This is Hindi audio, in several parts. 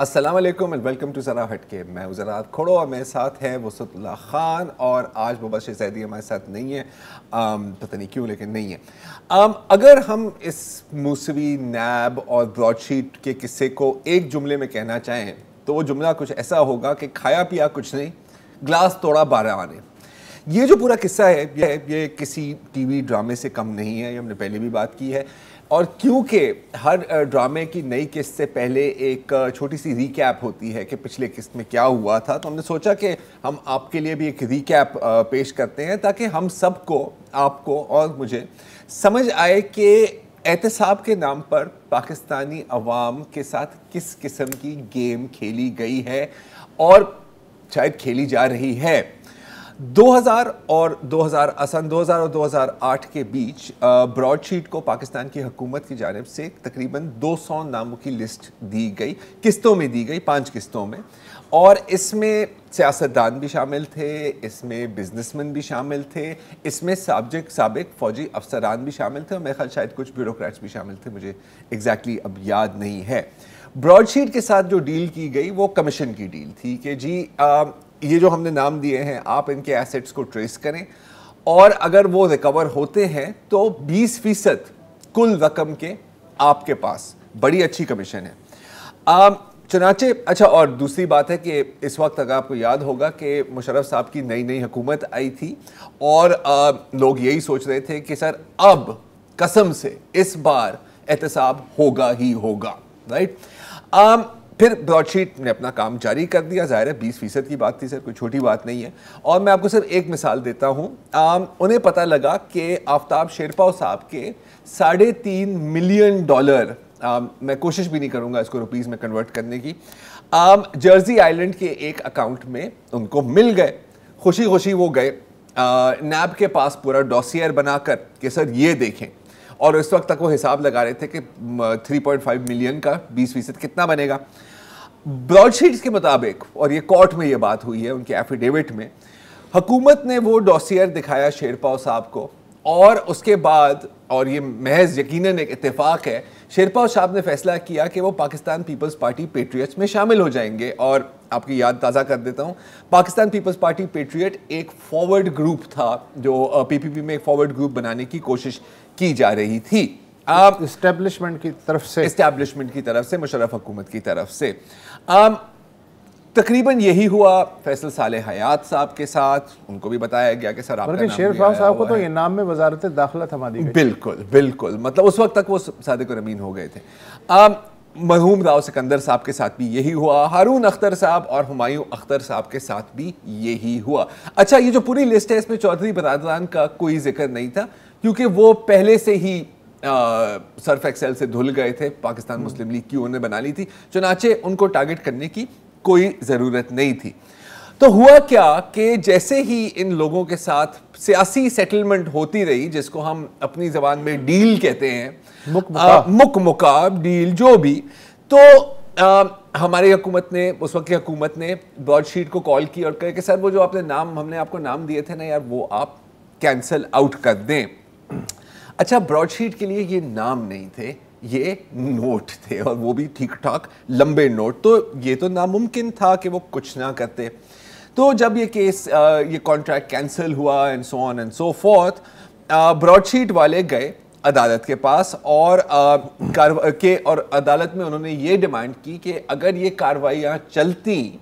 अस्सलाम वालेकुम एंड वेलकम टू ज़रा हटके। मैं हूं ज़रा खोड़ो और मेरे साथ हैं वसतुल्लाह खान और आज मुबशर ज़ैदी हमारे साथ नहीं है। पता नहीं क्यों लेकिन नहीं है। अगर हम इस मूसवी नैब और ब्रॉडशीट के किस्से को एक जुमले में कहना चाहें तो वो जुमला कुछ ऐसा होगा कि खाया पिया कुछ नहीं, ग्लास तोड़ा 12 आने। ये जो पूरा किस्सा है ये किसी टीवी ड्रामे से कम नहीं है, ये हमने पहले भी बात की है। और क्योंकि हर ड्रामे की नई किस्त से पहले एक छोटी सी रीकैप होती है कि पिछले किस्त में क्या हुआ था, तो हमने सोचा कि हम आपके लिए भी एक रीकैप पेश करते हैं ताकि हम सबको, आपको और मुझे समझ आए कि एहतसाब के नाम पर पाकिस्तानी अवाम के साथ किस किस्म की गेम खेली गई है और शायद खेली जा रही है। 2000 और 2008 के बीच ब्रॉडशीट को पाकिस्तान की हुकूमत की जानिब से तकरीबन 200 नामों की लिस्ट दी गई, किस्तों में दी गई, 5 किस्तों में। और इसमें सियासतदान भी शामिल थे, इसमें बिजनेसमैन भी शामिल थे, इसमें साबिक फौजी अफसरान भी शामिल थे और मेरे ख्याल शायद कुछ ब्यूरोक्रेट्स भी शामिल थे, मुझे एग्जैक्टली अब याद नहीं है। ब्रॉडशीट के साथ जो डील की गई वो कमीशन की डील थी कि जी ये जो हमने नाम दिए हैं आप इनके एसेट्स को ट्रेस करें और अगर वो रिकवर होते हैं तो 20% कुल रकम के आपके पास। बड़ी अच्छी कमीशन है। चुनाचे अच्छा, और दूसरी बात है कि इस वक्त अगर आपको याद होगा कि मुशर्रफ साहब की नई नई हुकूमत आई थी और लोग यही सोच रहे थे कि सर अब कसम से इस बार एहतसाब होगा ही होगा, राइट। फिर ब्रॉडशीट ने अपना काम जारी कर दिया। जाहिर है 20% की बात थी सर, कोई छोटी बात नहीं है। और मैं आपको सिर्फ एक मिसाल देता हूँ। उन्हें पता लगा कि आफ्ताब शेरपाव साहब के $3.5 मिलियन, मैं कोशिश भी नहीं करूँगा इसको रुपीज़ में कन्वर्ट करने की, जर्सी आइलैंड के एक अकाउंट में उनको मिल गए। खुशी खुशी वो गए नैब के पास पूरा डॉसियर बनाकर कि सर ये देखें, और इस वक्त तक वो हिसाब लगा रहे थे कि 3.5 मिलियन का 20% कितना बनेगा। ब्रॉडशीट के मुताबिक, और ये कोर्ट में ये बात हुई है उनके एफिडेविट में, हुकूमत ने वो डॉसियर दिखाया शेरपाव साहब को और उसके बाद, और ये महज यकीनन एक इत्तेफाक है, शेरपाव साहब ने फैसला किया कि वो पाकिस्तान पीपल्स पार्टी पेट्रियट्स में शामिल हो जाएंगे। और आपकी याद ताज़ा कर देता हूँ, पाकिस्तान पीपल्स पार्टी पेट्रियट एक फॉरवर्ड ग्रुप था जो पीपीपी में एक फॉरवर्ड ग्रुप बनाने की कोशिश की जा रही थी इस्टेब्लिशमेंट की तरफ से मुशर्रफ हुकूमत की तरफ से। तकरीबन यही हुआ फैसल सालेह हयात साहब के साथ। उनको भी बताया गया कि सर आपका नाम शेरपाव साहब को तो इनाम में वजारत दाखिला थमा दी गई। बिल्कुल बिल्कुल, मतलब उस वक्त तक वो सादिक और अमीन हो गए थे। मरहूम राव सिकंदर साहब के साथ भी यही हुआ, हारून अख्तर साहब और हुमायूं अख्तर साहब के साथ भी यही हुआ। अच्छा, ये जो पूरी लिस्ट है इसमें चौधरी बरादरान का कोई जिक्र नहीं था क्योंकि वो पहले से ही सर्फ एक्सेल से धुल गए थे, पाकिस्तान मुस्लिम लीग की उन्होंने बना ली थी, चुनाचे उनको टारगेट करने की कोई ज़रूरत नहीं थी। तो हुआ क्या कि जैसे ही इन लोगों के साथ सियासी सेटलमेंट होती रही, जिसको हम अपनी ज़बान में डील कहते हैं, मुक डील जो भी, तो हमारी हुकूमत ने, उस वक्त की हुकूमत ने ब्रॉडशीट को कॉल की और कहा कि सर वो जो आपने नाम, हमने आपको नाम दिए थे ना यार, वो आप कैंसिल आउट कर दें। अच्छा, ब्रॉडशीट के लिए ये नाम नहीं थे, ये नोट थे और वो भी ठीक ठाक लंबे नोट। तो ये तो नामुमकिन था कि वो कुछ ना करते। तो जब ये केस, ये कॉन्ट्रैक्ट कैंसिल हुआ and so on and so fourth, broadsheet वाले गए अदालत के पास और और अदालत में उन्होंने ये डिमांड की कि अगर ये कार्रवाइयाँ चलती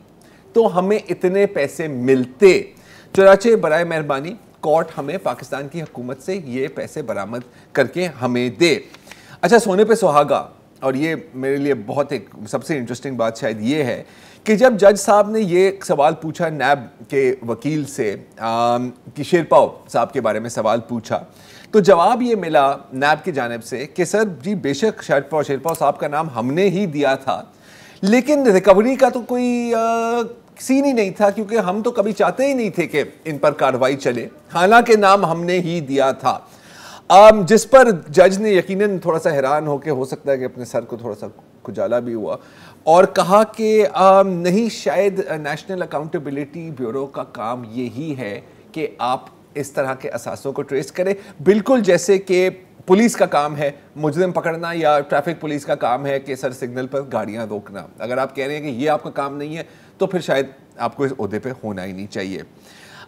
तो हमें इतने पैसे मिलते, चुनाचे बराए मेहरबानी कोर्ट हमें पाकिस्तान की हुकूमत से ये पैसे बरामद करके हमें दे। अच्छा, सोने पे सुहागा, और ये मेरे लिए बहुत एक सबसे इंटरेस्टिंग बात शायद ये है कि जब जज साहब ने ये सवाल पूछा नैब के वकील से कि शेरपाव साहब के बारे में सवाल पूछा, तो जवाब ये मिला नैब की जानिब से कि सर जी बेशक शेरपाव साहब का नाम हमने ही दिया था, लेकिन रिकवरी का तो कोई सीन ही नहीं था क्योंकि हम तो कभी चाहते ही नहीं थे कि इन पर कार्रवाई चले, हालांकि नाम हमने ही दिया था। जिस पर जज ने यकीनन थोड़ा सा हैरान होकर, हो सकता है कि अपने सर को थोड़ा सा खुजाला भी हुआ, और कहा कि नहीं, शायद नेशनल अकाउंटेबिलिटी ब्यूरो का काम यही है कि आप इस तरह के असासों को ट्रेस करें, बिल्कुल जैसे कि पुलिस का काम है मुजरिम पकड़ना या ट्रैफिक पुलिस का काम है कि सर सिग्नल पर गाड़ियां रोकना। अगर आप कह रहे हैं कि ये आपका काम नहीं है तो फिर शायद आपको इस ओहदे पे होना ही नहीं चाहिए।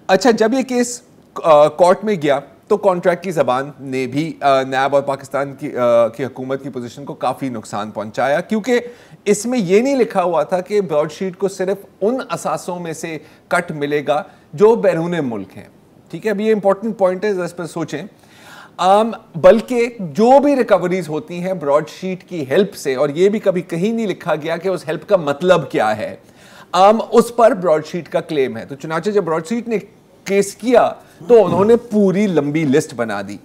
अच्छा, जब ये केस कोर्ट में गया तो कॉन्ट्रैक्ट की ज़बान ने भी नैब और पाकिस्तान की हुकूमत की पोजीशन को काफ़ी नुकसान पहुंचाया, क्योंकि इसमें यह नहीं लिखा हुआ था कि ब्रॉडशीट को सिर्फ उन असासों में से कट मिलेगा जो बैरून मुल्क हैं। ठीक है, अभी ये इंपॉर्टेंट पॉइंट है, इस पर सोचें। बल्कि जो भी रिकवरीज होती हैं ब्रॉडशीट की हेल्प से, और ये भी कभी कहीं नहीं लिखा गया कि उस हेल्प का मतलब क्या है, उस पर ब्रॉडशीट का क्लेम है। तो चुनाचे जब ब्रॉडशीट ने केस किया तो उन्होंने पूरी लंबी लिस्ट बना दी।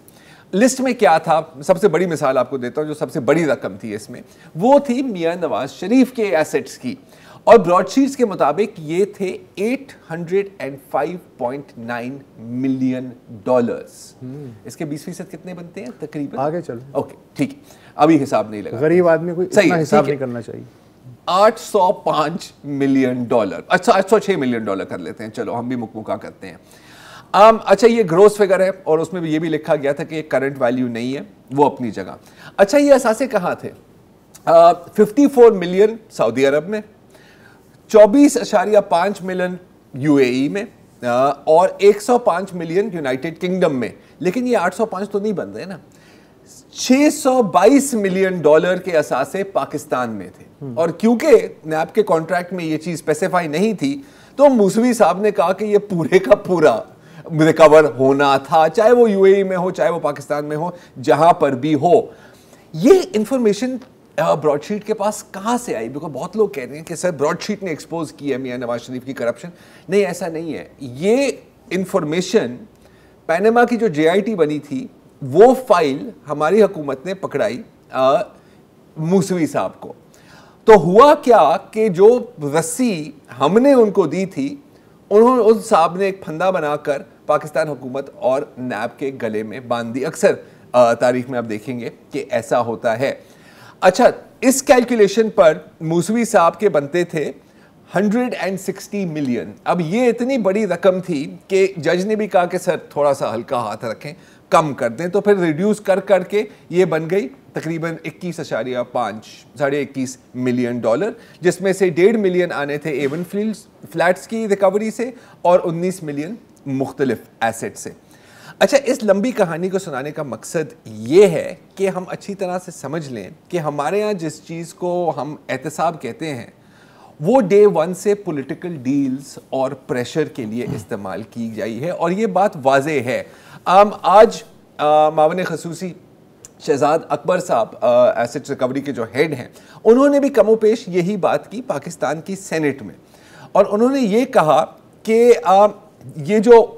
लिस्ट में क्या था, सबसे बड़ी मिसाल आपको देता हूं, जो सबसे बड़ी रकम थी इसमें, वो थी मियां नवाज शरीफ के एसेट्स की, और ब्रॉडशीट्स के मुताबिक ये थे $805.9 मिलियन। इसके 20% कितने बनते हैं तकरीबन? आगे चलो। ओके, ठीक है, अभी हिसाब नहीं लगा, गरीब आदमी को इतना हिसाब नहीं करना चाहिए। $805 मिलियन। अच्छा, $806 मिलियन कर लेते हैं, चलो हम भी मुकमुका करते हैं। अच्छा, ये ग्रोस फिगर है और उसमें भी ये भी लिखा गया था कि करंट वैल्यू नहीं है, वो अपनी जगह। अच्छा, ये असासे कहाँ थे? 54 मिलियन सऊदी अरब में, 24.5 मिलियन यूएई में, और 105 मिलियन यूनाइटेड किंगडम में। लेकिन ये 805 तो नहीं बन रहे ना, $622 मिलियन के असासे पाकिस्तान में थे। और क्योंकि नैब के कॉन्ट्रैक्ट में ये चीज स्पेसिफाई नहीं थी, तो मूसवी साहब ने कहा कि ये पूरे का पूरा रिकवर होना था, चाहे वो यूएई में हो, चाहे वो पाकिस्तान में हो, जहां पर भी हो। ये इंफॉर्मेशन ब्रॉडशीट के पास कहां से आई? बिकॉज बहुत लोग कह रहे हैं कि सर ब्रॉडशीट ने एक्सपोज किया मियां नवाज शरीफ की करप्शन। नहीं, ऐसा नहीं है। ये इंफॉर्मेशन पैनामा की जो जेआईटी बनी थी, वो फाइल हमारी हुकूमत ने पकड़ाई मूसवी साहब को। तो हुआ क्या कि जो रस्सी हमने उनको दी थी, उन्होंने, उस साहब ने एक फंदा बनाकर पाकिस्तान हुकूमत और नैब के गले में बांध दी। अक्सर तारीख में आप देखेंगे कि ऐसा होता है। अच्छा, इस कैलकुलेशन पर मूसवी साहब के बनते थे 160 मिलियन। अब ये इतनी बड़ी रकम थी कि जज ने भी कहा कि सर थोड़ा सा हल्का हाथ रखें, कम कर दें। तो फिर रिड्यूस कर करके ये बन गई तकरीबन 21.5 मिलियन डॉलर, जिसमें से 1.5 मिलियन आने थे एवन फ्लैट्स की रिकवरी से और 19 मिलियन मुख्तलिफ एसेट से। अच्छा, इस लंबी कहानी को सुनाने का मकसद ये है कि हम अच्छी तरह से समझ लें कि हमारे यहाँ जिस चीज़ को हम एहतसाब कहते हैं, वो डे वन से पॉलिटिकल डील्स और प्रेशर के लिए इस्तेमाल की गई है, और ये बात वाज़ेह है। आज मावन खसूसी शहजाद अकबर साहब, एसेट रिकवरी के जो हेड हैं, उन्होंने भी कमोपेश यही बात की पाकिस्तान की सेनेट में, और उन्होंने ये कहा कि ये जो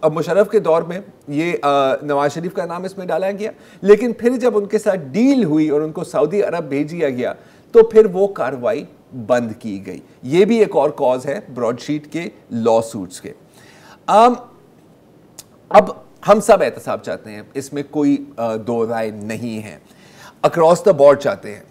मुशर्रफ के दौर में ये नवाज शरीफ का नाम इसमें डाला गया, लेकिन फिर जब उनके साथ डील हुई और उनको सऊदी अरब भेज दिया गया, तो फिर वो कार्रवाई बंद की गई। ये भी एक और कॉज है ब्रॉडशीट के लॉ सूट्स के। अब हम सब एहतसाब चाहते हैं, इसमें कोई दो राय नहीं है, अक्रॉस द बोर्ड चाहते हैं।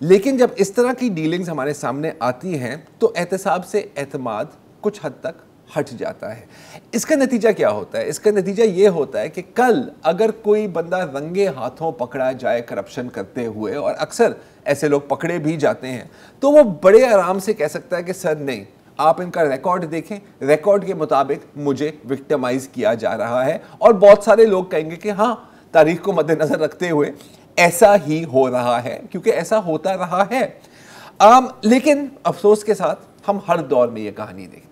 लेकिन जब इस तरह की डीलिंग्स हमारे सामने आती हैं तो एहतसाब से एतमाद कुछ हद तक हट जाता है। इसका नतीजा क्या होता है? इसका नतीजा ये होता है कि कल अगर कोई बंदा रंगे हाथों पकड़ा जाए करप्शन करते हुए, और अक्सर ऐसे लोग पकड़े भी जाते हैं, तो वो बड़े आराम से कह सकता है कि सर नहीं, आप इनका रिकॉर्ड देखें, रिकॉर्ड के मुताबिक मुझे विक्टिमाइज किया जा रहा है। और बहुत सारे लोग कहेंगे कि हाँ, तारीख को मद्देनजर रखते हुए ऐसा ही हो रहा है, क्योंकि ऐसा होता रहा है। लेकिन अफसोस के साथ हम हर दौर में ये कहानी देखते हैं।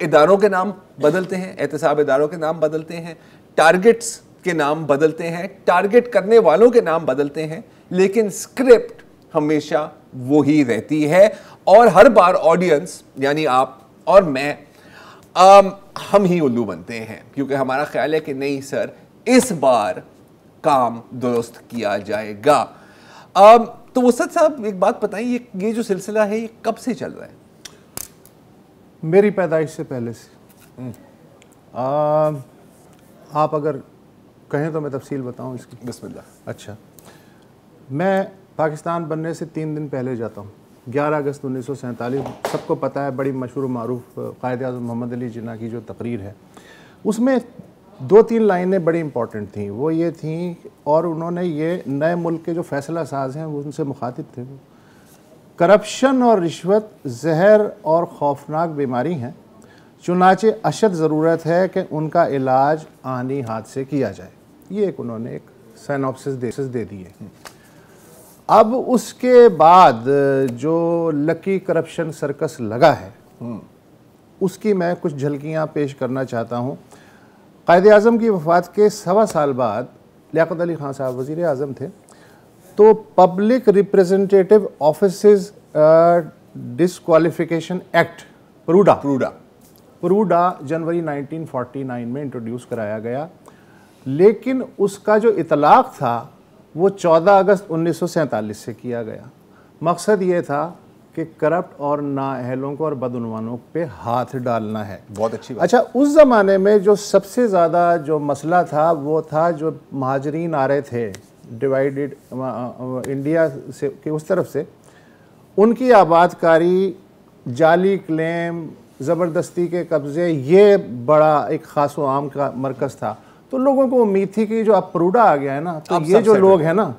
इदारों के नाम बदलते हैं, एहतसाब इदारों के नाम बदलते हैं, टारगेट्स के नाम बदलते हैं, टारगेट करने वालों के नाम बदलते हैं, लेकिन स्क्रिप्ट हमेशा वही रहती है। और हर बार ऑडियंस यानी आप और मैं, हम ही उल्लू बनते हैं, क्योंकि हमारा ख्याल है कि नहीं सर, इस बार काम दुरुस्त किया जाएगा। तो वसत साहब एक बात बताइए, ये जो सिलसिला है ये कब से चल रहा है? मेरी पैदाइश से पहले से। आप अगर कहें तो मैं तफसील बताऊं इसकी। बिस्मिल्लाह। अच्छा, मैं पाकिस्तान बनने से 3 दिन पहले जाता हूं। 11 अगस्त 1947, सबको पता है, बड़ी मशहूर मारूफ कायद-ए-आज़म मोहम्मद अली जिन्ना की जो तकरीर है, उसमें 2-3 लाइनें बड़ी इंपॉर्टेंट थी, वो ये थी, और उन्होंने ये नए मुल्क के जो फैसला साज हैं वो उनसे मुखातिब थे। वो करप्शन और रिश्वत जहर और खौफनाक बीमारी हैं, चुनाचे अशद ज़रूरत है कि उनका इलाज आनी हाथ से किया जाए। ये एक उन्होंने एक साइनॉप्सिस दे दी है। अब उसके बाद जो लकी करप्शन सर्कस लगा है उसकी मैं कुछ झलकियाँ पेश करना चाहता हूँ। कायद-ए-आज़म की वफ़ात के 1.25 साल बाद लियाकत अली ख़ान साहब वज़ीर आज़म थे, तो public representative offices disqualification act PRODA जनवरी 1949 में इंट्रोड्यूस कराया गया, लेकिन उसका जो इतलाक़ था वो 14 अगस्त 1947 से किया गया। मकसद ये था कि करप्ट और नाअहलों को और बदउनवानों पे हाथ डालना है। बहुत अच्छी बात। अच्छा, उस ज़माने में जो सबसे ज़्यादा जो मसला था वो था जो महाजरीन आ रहे थे डिवाइडेड इंडिया से के उस तरफ से, उनकी आबादकारी, जाली क्लेम, ज़बरदस्ती के कब्ज़े, ये बड़ा एक ख़ास व आम का मरकज़ था। तो लोगों को उम्मीद थी कि जो अब परूडा आ गया है ना, तो ये जो लोग हैं ना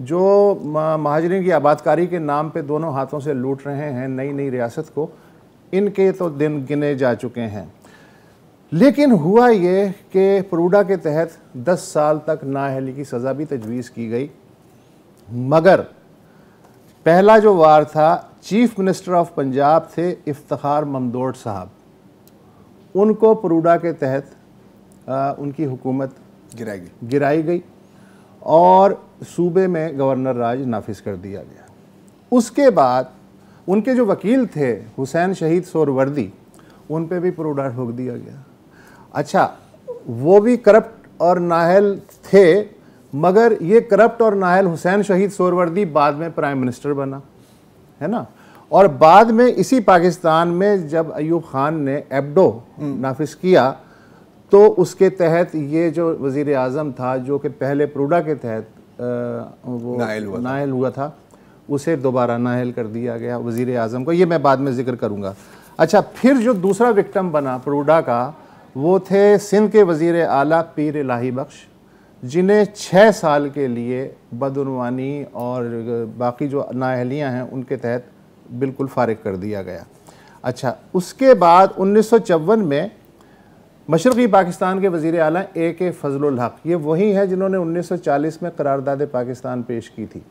जो महाजरीन की आबादकारी के नाम पे दोनों हाथों से लूट रहे हैं नई नई रियासत को, इनके तो दिन गिने जा चुके हैं। लेकिन हुआ ये कि परूडा के तहत 10 साल तक नाअहली की सज़ा भी तजवीज़ की गई, मगर पहला जो वार था, चीफ मिनिस्टर ऑफ पंजाब थे इफ्तिखार ममदोड साहब, उनको परूडा के तहत उनकी हुकूमत गिराई गई और सूबे में गवर्नर राज नाफिज कर दिया गया। उसके बाद उनके जो वकील थे हुसैन शहीद सोहरवर्दी, उन पे भी परूडा ठोक दिया गया। अच्छा, वो भी करप्ट और नाअहल थे, मगर ये करप्ट और नाअहल हुसैन शहीद सोहरवर्दी बाद में प्राइम मिनिस्टर बना, है ना। और बाद में इसी पाकिस्तान में जब अयूब खान ने एब्डो नाफिज किया, तो उसके तहत ये जो वज़ीर आज़म था, जो कि पहले परूडा के तहत वो नाअहल हुआ था, उसे दोबारा नाअहल कर दिया गया वज़ीर आज़म को। ये मैं बाद में जिक्र करूँगा। अच्छा, फिर जो दूसरा विक्टिम बना परूडा का, वो थे सिंध के वज़ीर आला पीर इलाही बख्श, जिन्हें 6 साल के लिए बदउनवानी और बाकी जो नाअहलियाँ हैं उनके तहत बिल्कुल फारिग कर दिया गया। अच्छा, उसके बाद 1954 में मशरक़ी पाकिस्तान के वज़ीर आला A.K. फजलुल हक, ये वही हैं जिन्होंने 1940 में करारदाद पाकिस्तान पेश की थी।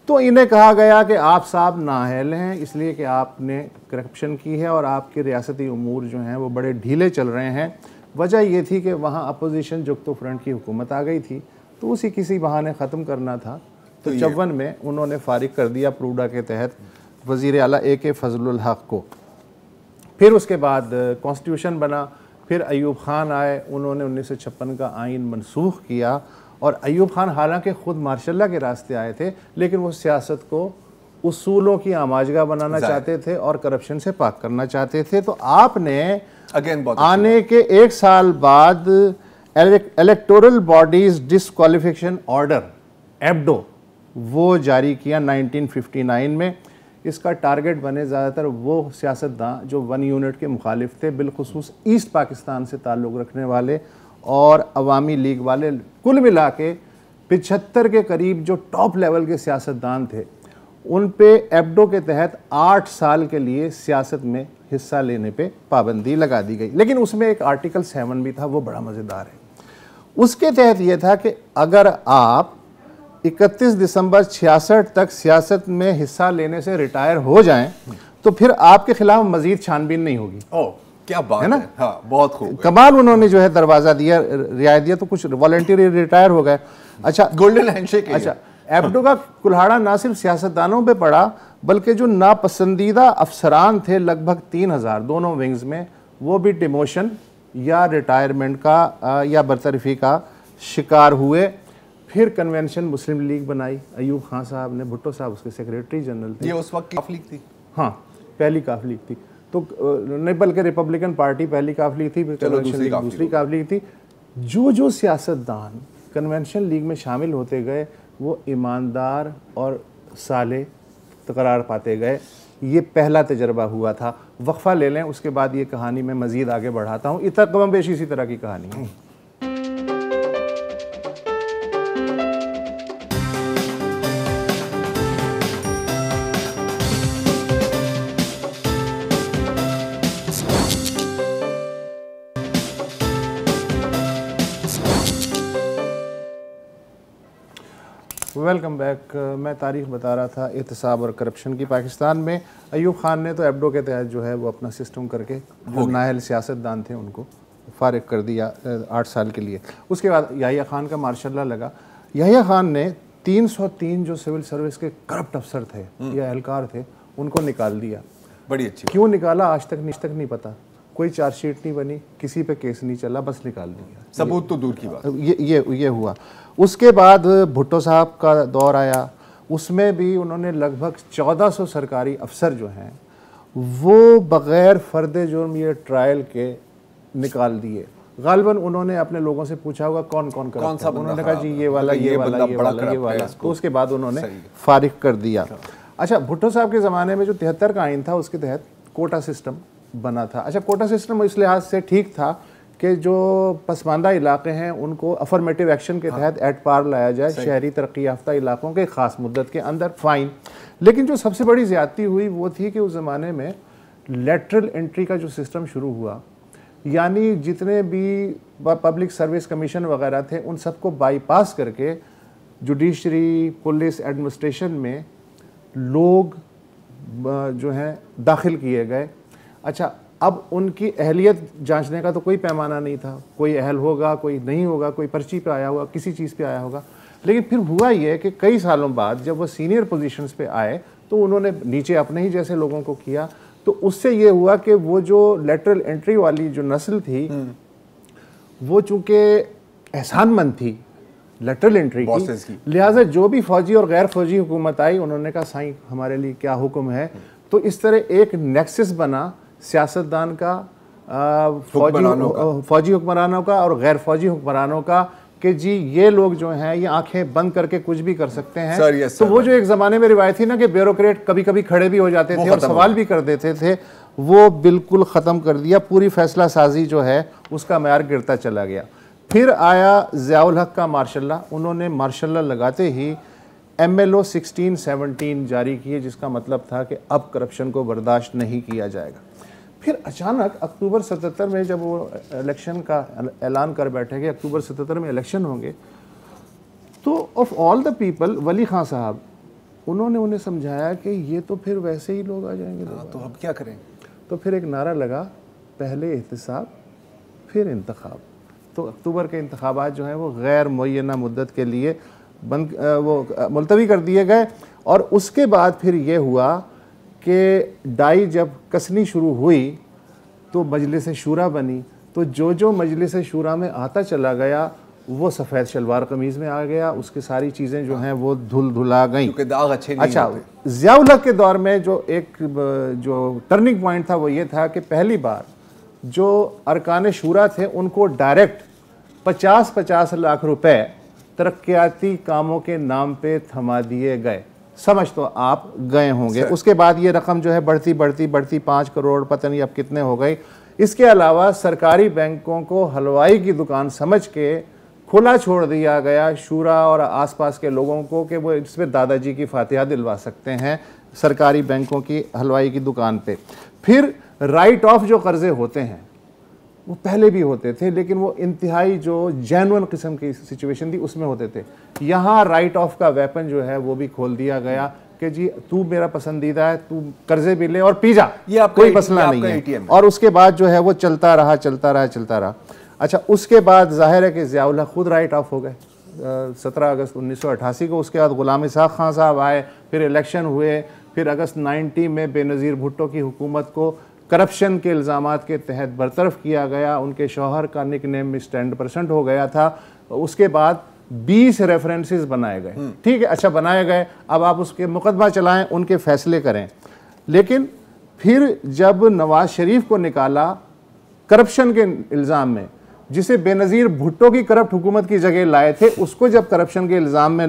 तो इन्हें कहा गया कि आप साहब नाअहल हैं, इसलिए कि आपने करप्शन की है और आपके रियासती उमूर जो हैं वो बड़े ढीले चल रहे हैं। वजह ये थी कि वहाँ अपोजिशन जुक्तो फ्रंट की हुकूमत आ गई थी, तो उसी किसी बहाने ख़त्म करना था। तो 54 में उन्होंने फारिग कर दिया परूडा के तहत वज़ीर आला A.K. फजलुल हक को। फिर उसके बाद कॉन्स्टिट्यूशन बना, फिर अयूब खान आए, उन्होंने 1956 का आइन मनसूख किया। और अयूब खान हालांकि ख़ुद मार्शल्ला के रास्ते आए थे, लेकिन वो सियासत को उसूलों की आमाजगा बनाना चाहते थे और करप्शन से पाक करना चाहते थे। तो आपने आने के 1 साल बाद electoral bodies disqualification order Abdo वो जारी किया 1959 में। इसका टारगेट बने ज़्यादातर वो सियासतदान जो 1 यूनिट के मुखालिफ थे, बिलखुसूस ईस्ट पाकिस्तान से ताल्लुक़ रखने वाले और अवामी लीग वाले। कुल मिला के 75 के करीब जो टॉप लेवल के सियासतदान थे, उन पे एब्डो के तहत 8 साल के लिए सियासत में हिस्सा लेने पे पाबंदी लगा दी गई। लेकिन उसमें एक आर्टिकल 7 भी था, वो बड़ा मज़ेदार है। उसके तहत ये था कि अगर आप 31 दिसंबर 66 तक सियासत में हिस्सा लेने से रिटायर हो जाएं, तो फिर आपके खिलाफ मजीद छानबीन नहीं होगी। ओह, क्या बात है ना। हाँ, बहुत खूब कमाल उन्होंने जो है दरवाज़ा दिया, रियायत दिया, तो कुछ वॉलंटियरली रिटायर हो गए। अच्छा, गोल्डन हैंडशेक। अच्छा, एब्डो का कुल्हाड़ा ना सिर्फ सियासतदानों पे पड़ा, बल्कि जो नापसंदीदा अफसरान थे लगभग 3000 दोनों विंग्स में, वो भी डिमोशन या रिटायरमेंट का या बरतरफी का शिकार हुए। फिर कन्वेंशन मुस्लिम लीग बनाई अयूब खान साहब ने, भुट्टो साहब उसके सेक्रेटरी जनरल थे। ये उस वक्त काफ लीग थी। हाँ, पहली काफ लीग थी। तो नहीं, बल्कि रिपब्लिकन पार्टी पहली काफ लीग थी, फिर कन्वेंशन लीग दूसरी काफ लीग थी। जो सियासतदान कन्वेंशन लीग में शामिल होते गए, वो ईमानदार और साले करार पाते गए। ये पहला तजर्बा हुआ था। वक्फा ले लें, उसके बाद ये कहानी मैं मज़ीद आगे बढ़ाता हूँ। इतना कम बेशी इसी तरह की कहानी है। Welcome back. मैं तारीख बता रहा था एहतसाब और करप्शन की। पाकिस्तान में अयूब खान ने तो एब्डो के तहत जो है वो अपना सिस्टम करके जो नाअहल सियासतदान थे उनको फारिग कर दिया 8 साल के लिए। उसके बाद याहिया खान का मार्शल लॉ लगा। याहिया खान ने 303 जो सिविल सर्विस के करप्ट अफसर थे या एहलकार थे उनको निकाल दिया। बड़ी अच्छी। क्यों निकाला आज तक नहीं पता, कोई चार्जशीट नहीं बनी, किसी पे केस नहीं चला, बस निकाल दिया। सबूत तो दूर की बात। ये हुआ। उसके बाद भुट्टो साहब का दौर आया, उसमें भी उन्होंने लगभग 1400 सरकारी अफसर जो हैं वो बग़ैर फ़र्द जुर्म ये ट्रायल के निकाल दिए। गालिबन उन्होंने अपने लोगों से पूछा होगा कौन सा, उन्होंने कहा जी ये वाला। तो उसके बाद उन्होंने फारिग कर दिया। अच्छा, भुट्टो साहब के ज़माने में जो 73 का आइन था उसके तहत कोटा सिस्टम बना था। अच्छा, कोटा सिस्टम इस लिहाज से ठीक था कि जो पसमानदा इलाके हैं उनको अफर्मेटिव एक्शन के तहत एट पार लाया जाए शहरी तरक्की याफ्ता इलाकों के ख़ास मुद्दत के अंदर, फ़ाइन। लेकिन जो सबसे बड़ी ज़्यादती हुई वो थी कि उस ज़माने में लेटरल एंट्री का जो सिस्टम शुरू हुआ, यानी जितने भी पब्लिक सर्विस कमीशन वगैरह थे उन सबको बाईपास करके जुडिशरी, पुलिस, एडमिनिस्ट्रेशन में लोग जो हैं दाखिल किए गए। अच्छा, अब उनकी अहलियत जांचने का तो कोई पैमाना नहीं था, कोई अहल होगा, कोई नहीं होगा, कोई पर्ची पे आया होगा, किसी चीज़ पे आया होगा। लेकिन फिर हुआ ये कि कई सालों बाद जब वो सीनियर पोजीशंस पे आए तो उन्होंने नीचे अपने ही जैसे लोगों को किया, तो उससे ये हुआ कि वो जो लेटरल एंट्री वाली जो नस्ल थी वो चूँकि एहसानमंद थी लेटरल एंट्री की, लिहाजा जो भी फौजी और गैर फौजी हुकूमत आई उन्होंने कहा साईं हमारे लिए क्या हुक्म है। तो इस तरह एक नेक्सस बना सियासतदान का, फौजी हुक्मरानों का और गैर फौजी हुक्मरानों का, कि जी ये लोग जो हैं ये आंखें बंद करके कुछ भी कर सकते हैं। तो वो जो एक ज़माने में रिवायत थी ना कि ब्यूरोक्रेट कभी कभी खड़े भी हो जाते थे और सवाल भी कर देते थे, वो बिल्कुल ख़त्म कर दिया। पूरी फैसला साजी जो है उसका मैयार गिरता चला गया। फिर आया ज़ियाउल हक का मार्शल लॉ। उन्होंने मार्शल लॉ लगाते ही MLO 1617 जारी किए, जिसका मतलब था कि अब करप्शन को बर्दाश्त नहीं किया जाएगा। फिर अचानक अक्टूबर 77 में जब वो इलेक्शन का ऐलान कर बैठे कि अक्टूबर 77 में इलेक्शन होंगे, तो ऑफ ऑल द पीपल वली खां साहब उन्होंने उन्हें समझाया कि ये तो फिर वैसे ही लोग आ जाएंगे। तो अब क्या करें? तो फिर एक नारा लगा, पहले एहतसाब फिर इंतखाब। तो अक्टूबर के इंतखाबात जो हैं वो गैर मुअय्यना मुद्दत के लिए मुलतवी कर दिए गए। और उसके बाद फिर ये हुआ कि डाई जब कसनी शुरू हुई तो मजलिस शूरा बनी। तो जो मजलिस शूरा में आता चला गया वो सफ़ेद शलवार कमीज़ में आ गया, उसकी सारी चीज़ें जो हैं वो धुला गई। दाग अच्छे नहीं अच्छा, ज़ियाउल हक के दौर में जो एक जो टर्निंग पॉइंट था वो ये था कि पहली बार जो अरकान शूरा थे उनको डायरेक्ट 50-50 लाख रुपए तरक्याती कामों के नाम पे थमा दिए गए। समझ तो आप गए होंगे। उसके बाद ये रकम जो है बढ़ती 5 करोड़ पता नहीं अब कितने हो गई। इसके अलावा सरकारी बैंकों को हलवाई की दुकान समझ के खुला छोड़ दिया गया शूरा और आसपास के लोगों को कि वो इसमें दादाजी की फातिहा दिलवा सकते हैं सरकारी बैंकों की हलवाई की दुकान पे। फिर राइट ऑफ जो कर्जे होते हैं वो पहले भी होते थे, लेकिन वो इंतहाई जो जेन्युइन किस्म की सिचुएशन थी उसमें होते थे। यहाँ राइट ऑफ का वेपन जो है वो भी खोल दिया गया कि जी तू मेरा पसंदीदा है, तू कर्जे भी ले और पी जा, कोई मसला नहीं है। और उसके बाद जो है वो चलता रहा। अच्छा, उसके बाद जाहिर है कि ज़ियाउल हक खुद राइट ऑफ हो गए 17 अगस्त 1988 को। उसके बाद गुलाम इसहाक खान साहब आए, फिर इलेक्शन हुए, फिर अगस्त 90 में बेनज़ीर भुट्टो की हुकूमत को करप्शन के इल्ज़ामात के तहत बरतरफ किया गया। उनके शौहर का निकनेम मिस 10% हो गया था। उसके बाद 20 रेफरेंसेस बनाए गए। ठीक है, अच्छा बनाए गए, अब आप उसके मुकदमा चलाएं, उनके फैसले करें। लेकिन फिर जब नवाज शरीफ को निकाला करप्शन के इल्ज़ाम में, जिसे बेनज़ीर भुट्टो की करप्ट हुकूमत की जगह लाए थे, उसको जब करप्शन के इल्ज़ाम में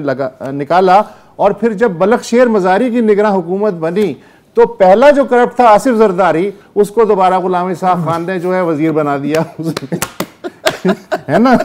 निकाला और फिर जब बलखशेर मज़ारी की निगरान हुकूमत बनी तो पहला जो करप्ट था आसिफ जरदारी, उसको दोबारा गुलाम इसहाक खान ने जो है वजीर बना दिया है ना।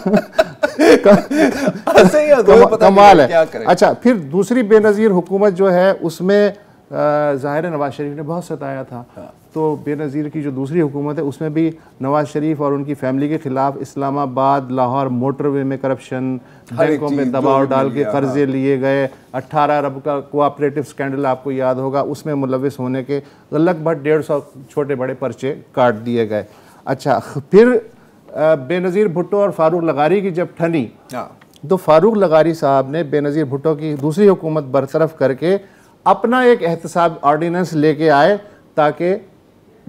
कमाल है। अच्छा, फिर दूसरी बेनज़ीर हुकूमत जो है उसमें ज़ाहिर नवाज शरीफ ने बहुत सताया था। तो बेनज़ीर की जो दूसरी हुकूमत है उसमें भी नवाज़ शरीफ और उनकी फैमिली के ख़िलाफ़ इस्लामाबाद लाहौर मोटरवे में करप्शन, बैंकों में दबाव डाल के कर्जे लिए गए, 18 अरब का कोऑपरेटिव स्कैंडल आपको याद होगा, उसमें मुलविस होने के लगभग 150 छोटे बड़े पर्चे काट दिए गए। अच्छा, फिर बेनज़ीर भुट्टो और फ़ारूक लगारी की जब ठनी तो फ़ारूक लगारी साहब ने बेनज़ीर भुट्टो की दूसरी हुकूमत बरतरफ करके अपना एक एहतसाब ऑर्डिनेंस लेके आए ताकि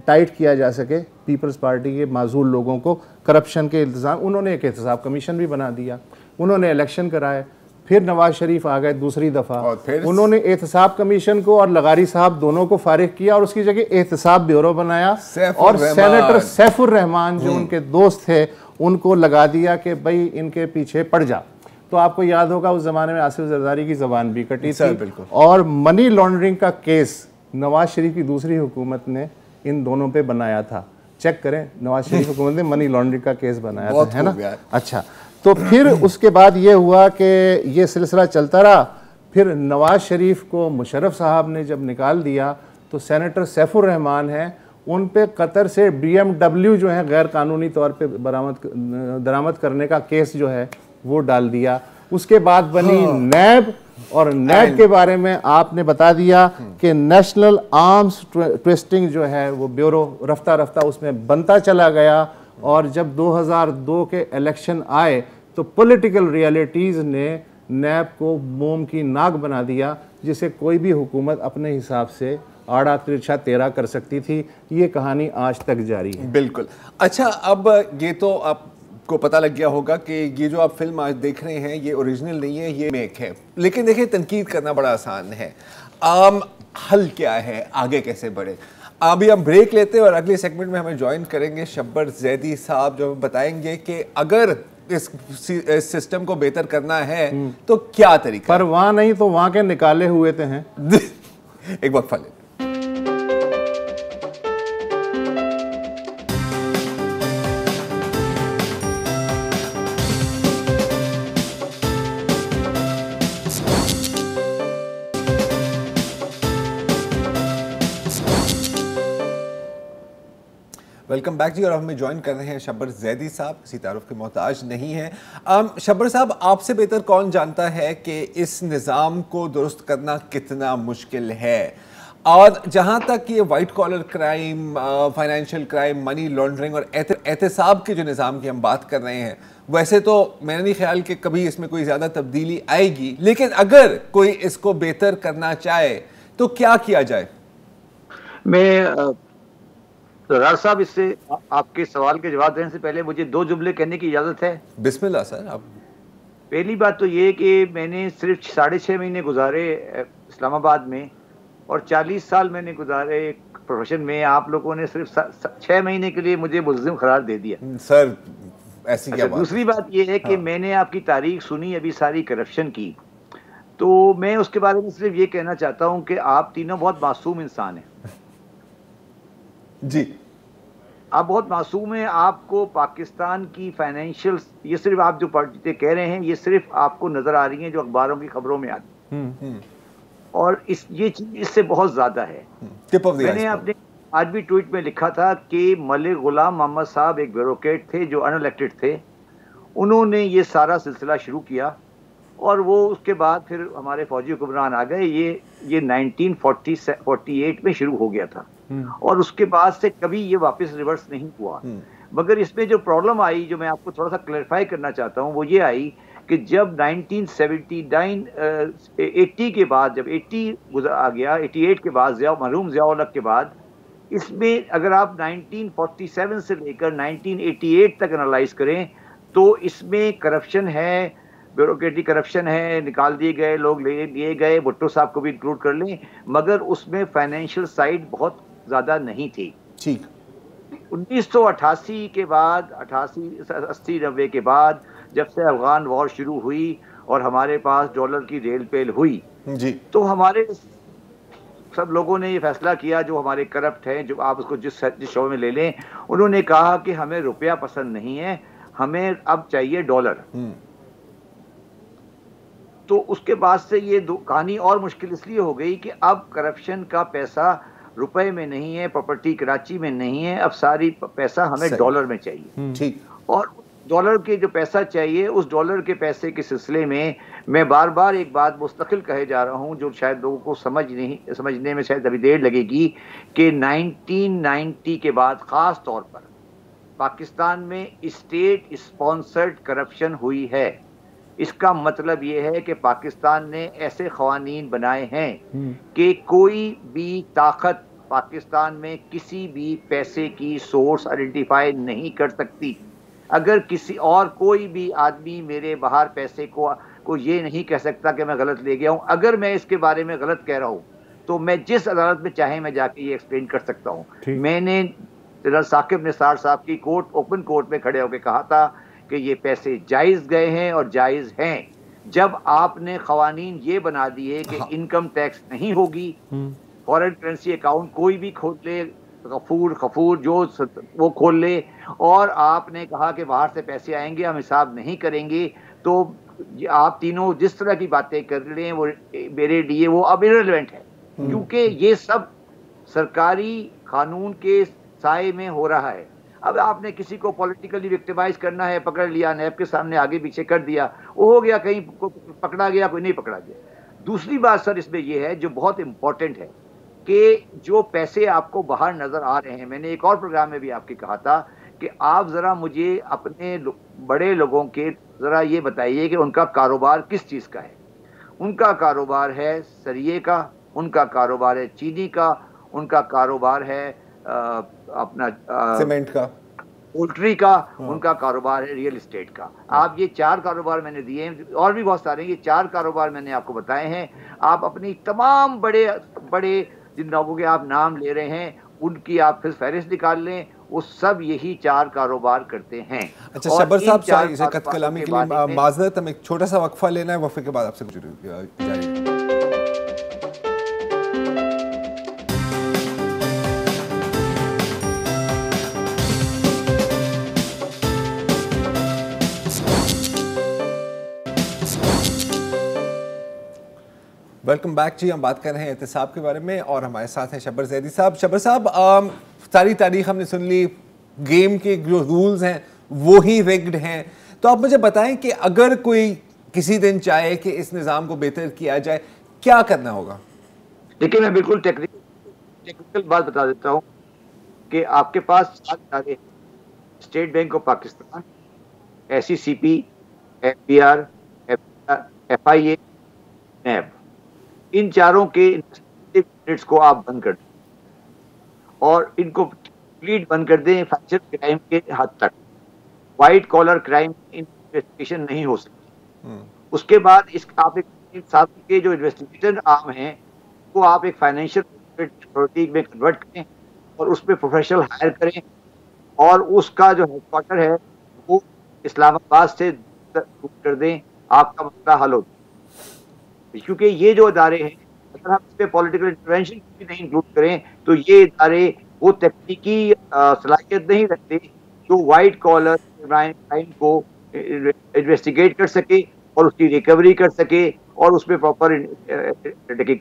टाइट किया जा सके पीपल्स पार्टी के माजूल लोगों को करप्शन के इल्ज़ाम। उन्होंने एक एहतसाब कमीशन भी बना दिया, उन्होंने इलेक्शन कराए, फिर नवाज शरीफ आ गए दूसरी दफ़ा, उन्होंने एहतसाब कमीशन को और लगारी साहब दोनों को फारिग किया और उसकी जगह एहतसाब ब्यूरो बनाया और सेनेटर सैफुर रहमान जो उनके दोस्त थे उनको लगा दिया कि भाई इनके पीछे पड़ जा। तो आपको याद होगा उस ज़माने में आसिफ जरदारी की ज़बान भी कटी थी और मनी लॉन्ड्रिंग का केस नवाज शरीफ की दूसरी हुकूमत ने इन दोनों पे बनाया था। चेक करें, नवाज शरीफ हुकूमत ने मनी लॉन्ड्रिंग का केस बनाया था, है ना। अच्छा, तो फिर उसके बाद ये हुआ कि ये सिलसिला चलता रहा। फिर नवाज शरीफ को मुशर्रफ साहब ने जब निकाल दिया तो सेनेटर सैफुर रहमान हैं, उन पे कतर से BMW जो है गैर कानूनी तौर पे दरामद करने का केस जो है वो डाल दिया। उसके बाद बनी नैब और नैब के बारे में आपने बता दिया कि नेशनल आर्म्स ट्विस्टिंग जो है वो ब्यूरो रफ्ता रफ्ता उसमें बनता चला गया और जब 2002 के इलेक्शन आए तो पॉलिटिकल रियलिटीज़ ने नैब को मोम की नाक बना दिया जिसे कोई भी हुकूमत अपने हिसाब से आड़ा तिरछा तेरा कर सकती थी। ये कहानी आज तक जारी है। बिल्कुल। अच्छा, अब ये तो आपको पता लग गया होगा कि ये जो आप फिल्म आज देख रहे हैं ये ओरिजिनल नहीं है, ये मेक है। लेकिन देखिए, तनकीद करना बड़ा आसान है। हल क्या है, आगे कैसे बढ़े? अभी हम ब्रेक लेते हैं और अगले सेगमेंट में हमें ज्वाइन करेंगे शब्बर जैदी साहब जो बताएंगे कि अगर इस सिस्टम को बेहतर करना है तो क्या तरीका। पर वहाँ नहीं तो वहाँ के निकाले हुए थे हैं। एक वक्फा ले। वेलकम बैक जी। और हमें ज्वाइन कर रहे हैं शब्बर जैदी साहब, किसी तारुफ के मोहताज नहीं है। शब्बर साहब, आपसे बेहतर कौन जानता है कि इस निज़ाम को दुरुस्त करना कितना मुश्किल है, और जहाँ तक ये white collar crime, financial crime, money laundering और एहतसाब के जो निज़ाम की हम बात कर रहे हैं, वैसे तो मेरा नहीं ख्याल कि कभी इसमें कोई ज़्यादा तब्दीली आएगी, लेकिन अगर कोई इसको बेहतर करना चाहे तो क्या किया जाए? मैं राज साहब, इससे आपके सवाल के जवाब देने से पहले मुझे 2 जुमले कहने की इजाज़त है। बिस्मिल्लाह सर। आप पहली बात तो ये कि मैंने सिर्फ 6.5 महीने गुजारे इस्लामाबाद में और 40 साल मैंने गुजारे प्रोफेशन में। आप लोगों ने सिर्फ 6 महीने के लिए मुझे मुल्ज़िम करार दे दिया सर। ऐसी क्या बात? दूसरी बात ये है कि मैंने आपकी तारीख सुनी अभी सारी करप्शन की, तो मैं उसके बारे में सिर्फ ये कहना चाहता हूँ कि आप तीनों बहुत मासूम इंसान हैं जी। आप बहुत मासूम हैं। आपको पाकिस्तान की फाइनेंशियल, ये सिर्फ आप जो बातें कह रहे हैं ये सिर्फ आपको नजर आ रही हैं जो अखबारों की खबरों में आती और ये चीज इससे बहुत ज्यादा है। मैंने अपने आज भी ट्वीट में लिखा था कि मलिक गुलाम मोहम्मद साहब एक ब्यूरोक्रेट थे जो अनइलेक्टेड थे, उन्होंने ये सारा सिलसिला शुरू किया और वो उसके बाद फिर हमारे फौजी हुक्मरान आ गए। ये 1948 में शुरू हो गया था और उसके बाद से कभी ये वापस रिवर्स नहीं हुआ। मगर इसमें जो प्रॉब्लम आई, जो मैं आपको थोड़ा सा क्लैरिफाई करना चाहता हूँ, वो ये आई कि जब 1979 80 के बाद, जब 80 आ गया, 88 के बाद मरहूम ज़िया-उल हक के बाद, इसमें अगर आप 1947 से लेकर 1988 तक एनालाइज करें तो इसमें करप्शन है, ब्यूरोक्रेटिक करप्शन है, निकाल दिए गए लोग, लिए गए, भुट्टो साहब को भी इंक्लूड कर लें, मगर उसमें फाइनेंशियल साइड बहुत ज़्यादा नहीं थी। ठीक। 1988 के बाद, 80-90 के बाद जब से अफगान वॉर शुरू हुई और हमारे पास डॉलर की रेल पेल हुई जी, तो हमारे सब लोगों ने ये फैसला किया, जो हमारे करप्ट हैं, जो आप उसको जिस शो में ले लें, उन्होंने कहा कि हमें रुपया पसंद नहीं है, हमें अब चाहिए डॉलर। तो उसके बाद से ये कहानी और मुश्किल इसलिए हो गई कि अब करप्शन का पैसा रुपए में नहीं है, प्रॉपर्टी कराची में नहीं है, अब सारी पैसा हमें डॉलर में चाहिए। ठीक। और डॉलर के जो पैसा चाहिए, उस डॉलर के पैसे के सिलसिले में मैं बार बार एक बात मुस्तकिल कहे जा रहा हूं, जो शायद लोगों को समझने में शायद अभी देर लगेगी, कि 1990 के बाद खास तौर पर पाकिस्तान में स्टेट स्पॉन्सर्ड करप्शन हुई है। इसका मतलब यह है कि पाकिस्तान ने ऐसे क़वानीन बनाए हैं कि कोई भी ताकत पाकिस्तान में किसी भी पैसे की सोर्स आइडेंटिफाई नहीं कर सकती। अगर किसी और कोई भी आदमी मेरे बाहर पैसे को ये नहीं कह सकता कि मैं गलत ले गया हूं। अगर मैं इसके बारे में गलत कह रहा हूं तो मैं जिस अदालत में चाहे मैं जाके ये एक्सप्लेन कर सकता हूं। मैंने जनरल साकिब निसार साहब की ओपन कोर्ट में खड़े होकर कहा था कि ये पैसे जायज़ गए हैं और जायज़ हैं। जब आपने क़वानीन ये बना दिए कि इनकम टैक्स नहीं होगी, फॉरेन करेंसी अकाउंट कोई भी खोल ले, खफूर जो वो खोल ले, और आपने कहा कि बाहर से पैसे आएंगे हम हिसाब नहीं करेंगे, तो आप तीनों जिस तरह की बातें कर रहे हैं वो मेरे लिए वो अब इररिलेवेंट है, क्योंकि ये सब सरकारी कानून के साए में हो रहा है। अब आपने किसी को पॉलिटिकली विक्टिमाइज करना है, पकड़ लिया, नैब के सामने आगे पीछे कर दिया, वो हो गया, कहीं पकड़ा गया, कोई नहीं पकड़ा गया। दूसरी बात सर इसमें यह है जो बहुत इंपॉर्टेंट है कि जो पैसे आपको बाहर नजर आ रहे हैं, मैंने एक और प्रोग्राम में भी आपके कहा था कि आप जरा मुझे अपने बड़े लोगों के जरा ये बताइए कि उनका कारोबार किस चीज का है। उनका कारोबार है सरिये का, उनका कारोबार है चीनी का, उनका कारोबार है अपना सीमेंट का, पोल्ट्री का, उनका कारोबार है रियल एस्टेट का। आप ये 4 कारोबार मैंने दिए हैं, और भी बहुत सारे, ये 4 कारोबार मैंने आपको बताए हैं। आप अपनी तमाम बड़े बड़े जिन लोगों के आप नाम ले रहे हैं उनकी आप फिर फहरिस्त निकाल लें, वो सब यही 4 कारोबार करते हैं। अच्छा शब्बर साहब, कत कलामी के लिए माजरत, हम एक छोटा सा वक्फा लेना है, वक्फे के बाद आपसे जारी। वेलकम बैक जी। हम बात कर रहे हैं एहतिसाब के बारे में और हमारे साथ हैं शब्बर जैदी साहब। शब्बर साहब, सारी तारीख हमने सुन ली, गेम के जो रूल्स हैं वो ही रिग्ड हैं, तो आप मुझे बताएं कि अगर कोई किसी दिन चाहे कि इस निज़ाम को बेहतर किया जाए, क्या करना होगा? देखिए, मैं बिल्कुल टेक्निकल बात बता देता हूँ कि आपके पास 4 इदारे, state bank of Pakistan, SECP, FBI, FIA, नैब, इन चारों के यूनिट्स को आप बंद कर दें और इनको कंप्लीट बंद कर दें फाइनेंशियल क्राइम के हद तक। वाइट कॉलर क्राइम इन्वेस्टिगेशन नहीं हो सकती। उसके बाद आप एक साथ के जो इन्वेस्टिगेशन आर्म हैं वो आप एक फाइनेंशियल अथॉरिटी में कन्वर्ट करें और उस पर प्रोफेशनल हायर करें, और उसका जो हेडक्वार्टर है वो इस्लामाबाद से कर दें, आपका मसला हल हो। क्योंकि ये जो इदारे हैं, अगर हम इस पर पॉलिटिकल इंटरवेंशन भी नहीं इंक्लूड करें तो ये इदारे वो तकनीकी सलाहियत नहीं रखते जो वाइट कॉलर क्राइम को इन्वेस्टिगेट कर सके और उसकी रिकवरी कर सके और उसमें प्रॉपर।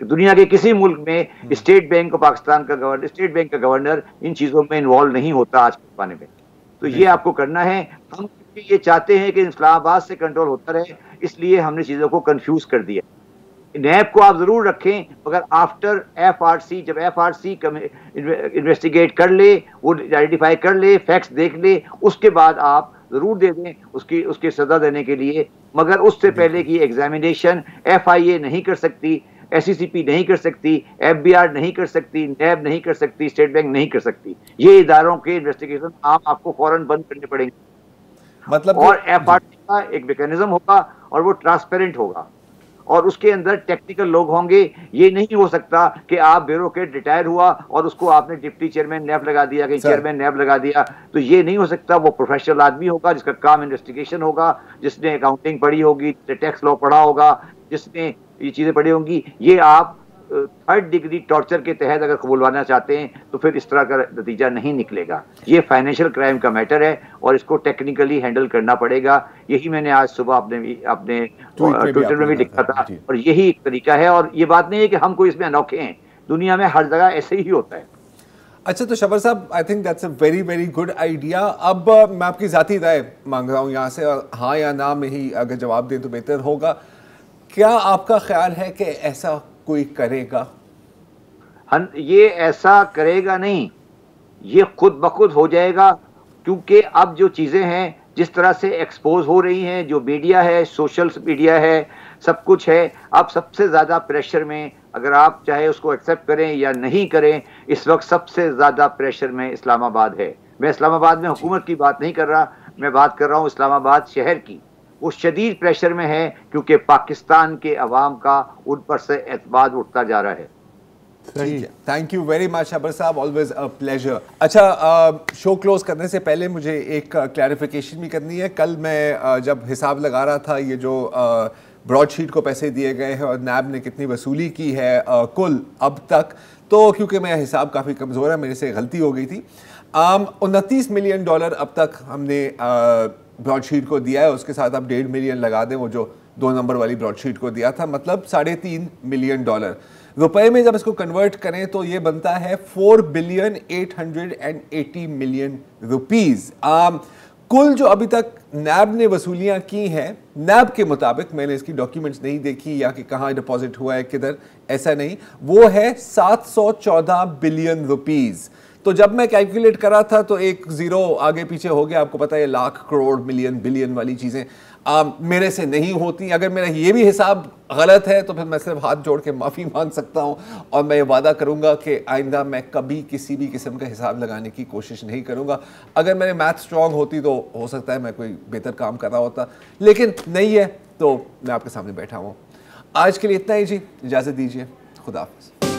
दुनिया के किसी मुल्क में स्टेट बैंक ऑफ पाकिस्तान का गवर्नर, स्टेट बैंक का गवर्नर इन चीज़ों में इन्वॉल्व नहीं होता आज के ज़माने में। तो ये आपको करना है। हम ये चाहते हैं कि इस्लामाबाद से कंट्रोल होता रहे, इसलिए हमने चीज़ों को कंफ्यूज कर दिया। नैब को आप जरूर रखें, मगर आफ्टर FRC, जब FRC इन्वेस्टिगेट कर ले, वो आइडेंटिफाई कर ले, फैक्ट्स देख ले, उसके बाद आप जरूर दे दें उसकी सजा देने के लिए। मगर उससे पहले की एग्जामिनेशन FIA नहीं कर सकती, SECP नहीं कर सकती, FBR नहीं कर सकती, नैब नहीं कर सकती, स्टेट बैंक नहीं कर सकती। ये इदारों के इन्वेस्टिगेशन आपको फौरन बंद करने पड़ेंगे। मतलब और FRC का एक मैकेनिज्म होगा और वो ट्रांसपेरेंट होगा और उसके अंदर टेक्निकल लोग होंगे। ये नहीं हो सकता कि आप ब्यूरोक्रेट रिटायर हुआ और उसको आपने डिप्टी चेयरमैन नैब लगा दिया, कहीं चेयरमैन नैब लगा दिया, तो ये नहीं हो सकता। वो प्रोफेशनल आदमी होगा जिसका काम इन्वेस्टिगेशन होगा, जिसने अकाउंटिंग पढ़ी होगी, टैक्स लॉ पढ़ा होगा, जिसने ये चीज़ें पढ़ी होंगी। ये आप 3rd डिग्री टॉर्चर के तहत अगर कबूलवाना चाहते हैं तो फिर इस तरह का नतीजा नहीं निकलेगा। ये फाइनेंशियल क्राइम का मैटर है और इसको टेक्निकली हैंडल करना पड़ेगा। यही मैंने आज सुबह अपने ट्विटर में भी लिखा था और यही एक तरीका है। और ये बात नहीं है कि हम कोई इसमें अनोखे हैं, दुनिया में हर जगह ऐसे ही होता है। अच्छा, तो शबर साहब, I think that's a very very good idea. अब मैं आपकी ज़ाती राय मांग रहा हूँ यहाँ से, और हाँ या ना में ही अगर जवाब दें तो बेहतर होगा। क्या आपका ख्याल है कि ऐसा कोई करेगा? ये ऐसा करेगा नहीं, ये खुद ब खुद हो जाएगा, क्योंकि अब जो चीज़ें हैं जिस तरह से एक्सपोज हो रही हैं, जो मीडिया है, सोशल मीडिया है, सब कुछ है, अब सबसे ज़्यादा प्रेशर में, अगर आप चाहे उसको एक्सेप्ट करें या नहीं करें, इस वक्त सबसे ज़्यादा प्रेशर में इस्लामाबाद है। मैं इस्लामाबाद में हुकूमत की बात नहीं कर रहा, मैं बात कर रहा हूँ इस्लामाबाद शहर की। वो शदीद प्रेशर में है क्योंकि पाकिस्तान के अवाम का उन पर से एतमाद उठता जा रहा है। ठीक है, थैंक यू वेरी मच शबर साहब, ऑलवेज अ प्लेजर। अच्छा, शो क्लोज करने से पहले मुझे एक क्लैरिफिकेशन भी करनी है। कल मैं जब हिसाब लगा रहा था ये जो ब्रॉडशीट को पैसे दिए गए हैं और नैब ने कितनी वसूली की है कुल अब तक, तो क्योंकि मेरा हिसाब काफ़ी कमज़ोर है, मेरे से गलती हो गई थी। 29 मिलियन डॉलर अब तक हमने ब्रॉडशीट को दिया है, उसके साथ आप 1.5 मिलियन लगा दें वो जो 2 नंबर वाली ब्रॉडशीट को दिया था, मतलब 3.5 मिलियन डॉलर। रुपए में जब इसको कन्वर्ट करें तो ये बनता है 4,880 मिलियन रुपीज़। कुल जो अभी तक नैब ने वसूलियां की हैं, नैब के मुताबिक, मैंने इसकी डॉक्यूमेंट्स नहीं देखी या कि कहाँ डिपॉजिट हुआ है किधर, ऐसा नहीं, वो है 714 बिलियन रुपीज़। तो जब मैं कैलकुलेट करा था तो एक ज़ीरो आगे पीछे हो गया। आपको पता है लाख, करोड़, मिलियन, बिलियन वाली चीज़ें मेरे से नहीं होती। अगर मेरा ये भी हिसाब गलत है तो फिर मैं सिर्फ हाथ जोड़ के माफ़ी मांग सकता हूँ, और मैं ये वादा करूँगा कि आइंदा मैं कभी किसी भी किस्म का हिसाब लगाने की कोशिश नहीं करूँगा। अगर मेरे मैथ स्ट्रॉन्ग होती तो हो सकता है मैं कोई बेहतर काम कर रहा होता, लेकिन नहीं है, तो मैं आपके सामने बैठा हूँ। आज के लिए इतना ही जी, इजाज़त दीजिए, खुदा हाफ़िज़।